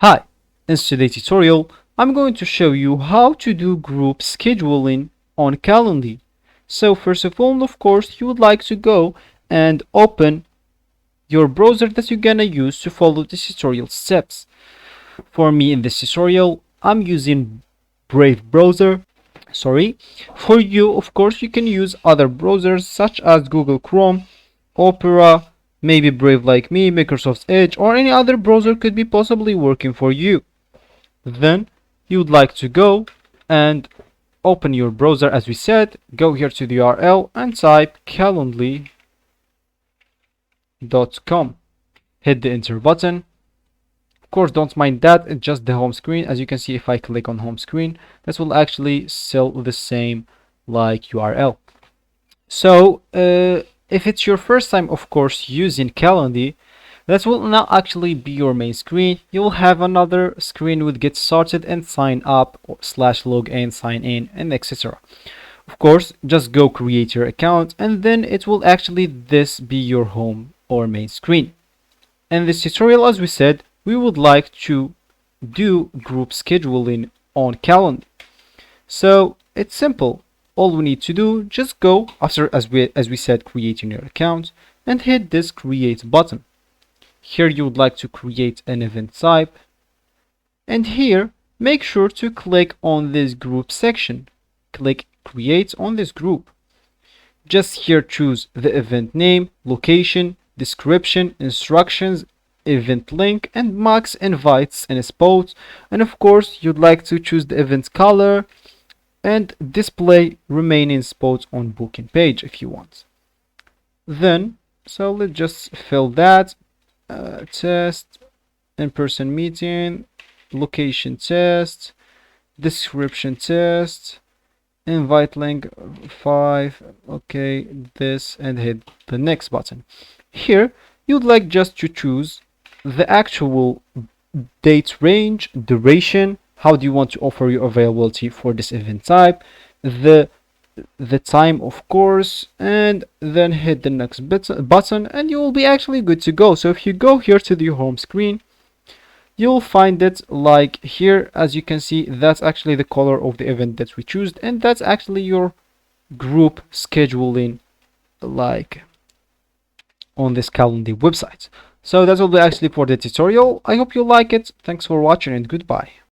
Hi, in today's tutorial, I'm going to show you how to do group scheduling on Calendly. So first of all, of course, you would like to go and open your browser that you're gonna use to follow this tutorial steps. For me in this tutorial, I'm using Brave browser. Sorry. For you, of course, you can use other browsers such as Google Chrome, Opera, maybe Brave like me, Microsoft Edge, or any other browser could be possibly working for you. Then you would like to go and open your browser as we said, go here to the URL and type calendly.com. Hit the enter button. Of course, don't mind that, it's just the home screen. As you can see, if I click on home screen, this will actually still the same like URL. So if it's your first time, of course, using Calendly, that will not actually be your main screen. You will have another screen with get started and sign up or /login, sign in, and etc. Of course, just go create your account and then it will actually this be your home or main screen. In this tutorial, as we said, we would like to do group scheduling on Calendly. So it's simple. All we need to do, just go after as we said creating your account and hit this create button. Here you would like to create an event type, and here make sure to click on this group section. Click create on this group. Just here choose the event name, location, description, instructions, event link, and max invites and spots. And of course you'd like to choose the event color and display remaining spots on booking page if you want. Then so let's just fill that. Test, in-person meeting, location test, description test, invite link 5, okay, this, and hit the next button. Here you'd like just to choose the actual date range, duration, how do you want to offer your availability for this event type, the time of course, and then hit the next button and you will be actually good to go. So if you go here to the home screen, you'll find it like here. As you can see, that's actually the color of the event that we choose, and that's actually your group scheduling like on this Calendly website. So that will be actually for the tutorial. I hope you like it. Thanks for watching and goodbye.